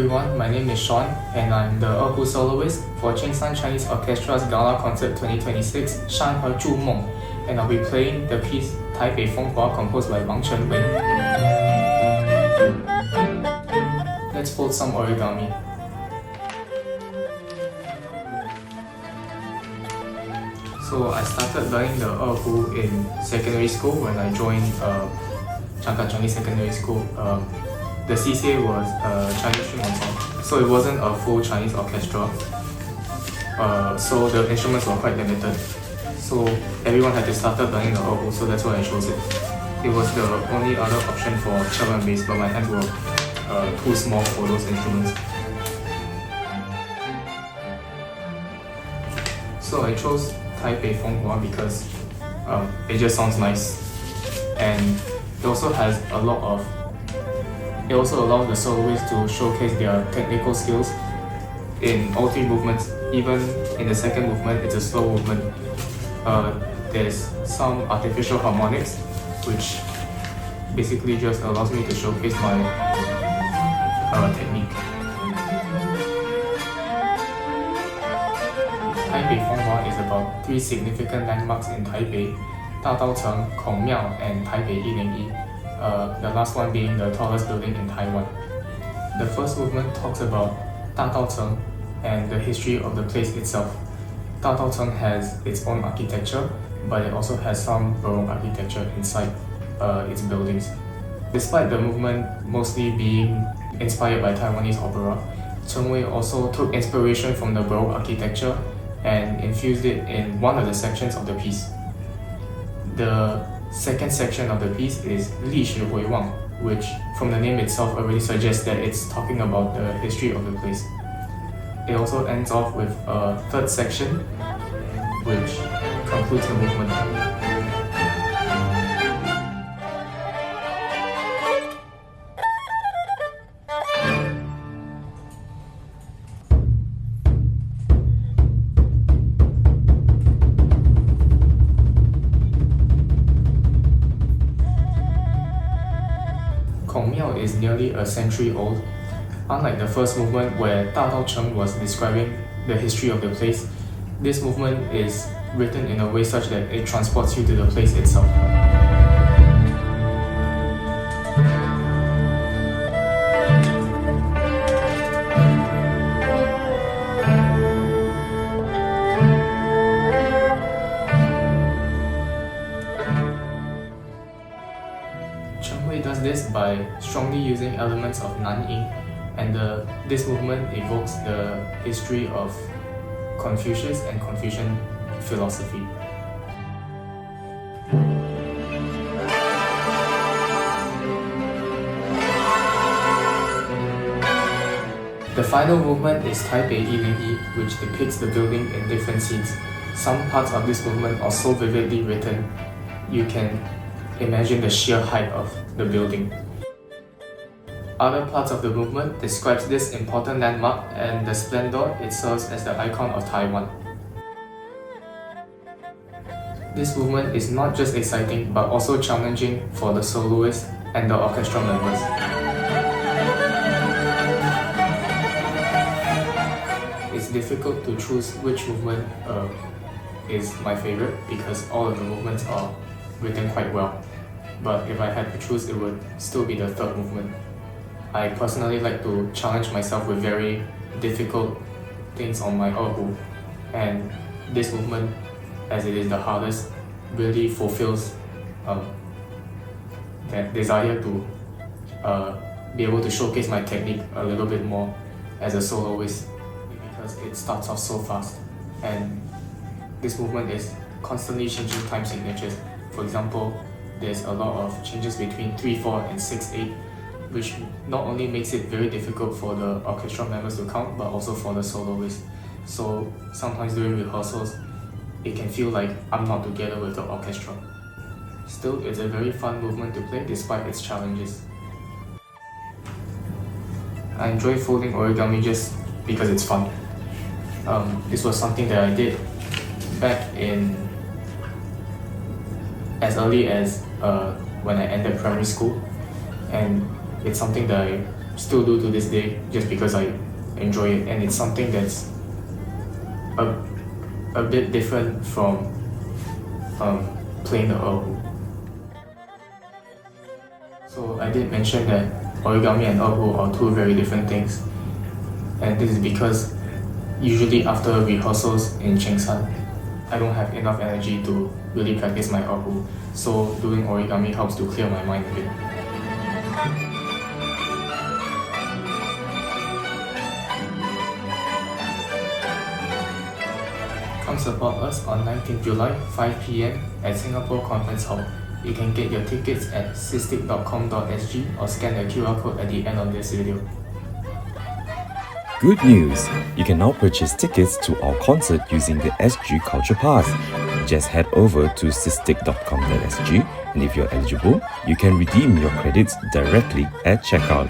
everyone, my name is Sean and I'm the Erhu soloist for Jinsan Chinese Orchestra's Gala Concert 2026 山河铸梦, and I'll be playing the piece 台北风华 composed by Wang Chenwei. Let's fold some origami. So I started learning the Erhu in secondary school when I joined Chinese Secondary School. The CCA was Chinese string ensemble, so it wasn't a full Chinese orchestra. So the instruments were quite limited. So everyone had to start learning the Erhu, so that's why I chose it. It was the only other option for cello and bass, but my hands were too small for those instruments. So I chose Taipei Feng Hua because it just sounds nice, and it also has a lot of. It also allows the soloists to showcase their technical skills in all three movements. Even in the second movement, it's a slow movement. There's some artificial harmonics, which basically just allows me to showcase my technique. Taipei Feng Hua is about three significant landmarks in Taipei: Dadaocheng, Kongmiao, and Taipei 101. The last one being the tallest building in Taiwan. The first movement talks about Dadaocheng and the history of the place itself. Dadaocheng has its own architecture, but it also has some Baroque architecture inside its buildings. Despite the movement mostly being inspired by Taiwanese opera, Chenwei also took inspiration from the Baroque architecture and infused it in one of the sections of the piece. The second section of the piece is 历史回望, which from the name itself already suggests that it's talking about the history of the place. It also ends off with a third section, which concludes the movement. Kongmiao is nearly a century old. Unlike the first movement where Dadaocheng was describing the history of the place, this movement is written in a way such that it transports you to the place itself. Chenwei does this by strongly using elements of Nan-Ying, and this movement evokes the history of Confucius and Confucian philosophy. The final movement is Taipei 101, which depicts the building in different scenes. Some parts of this movement are so vividly written, you can imagine the sheer height of the building. Other parts of the movement describes this important landmark and the splendor it serves as the icon of Taiwan. This movement is not just exciting but also challenging for the soloists and the orchestra members. It's difficult to choose which movement is my favorite because all of the movements are written quite well. But if I had to choose, it would still be the third movement. I personally like to challenge myself with very difficult things on my erhu, and this movement, as it is the hardest, really fulfills that desire to be able to showcase my technique a little bit more as a soloist, because it starts off so fast, and this movement is constantly changing time signatures. For example, there's a lot of changes between 3/4 and 6/8, which not only makes it very difficult for the orchestra members to count, but also for the soloist. So sometimes during rehearsals, it can feel like I'm not together with the orchestra. Still, it's a very fun movement to play despite its challenges. I enjoy folding origami just because it's fun. This was something that I did back in as early as when I ended primary school, and it's something that I still do to this day just because I enjoy it, and it's something that's a bit different from playing the erhu. So I did mention that origami and erhu are two very different things, and this is because usually after rehearsals in Chengshan, I don't have enough energy to really practice my erhu, so doing origami helps to clear my mind a bit. Come support us on 19th July, 5 p.m. at Singapore Conference Hall. You can get your tickets at sistik.com.sg or scan the QR code at the end of this video. Good news! You can now purchase tickets to our concert using the SG Culture Pass. Just head over to sistik.com.sg, and if you're eligible, you can redeem your credits directly at checkout.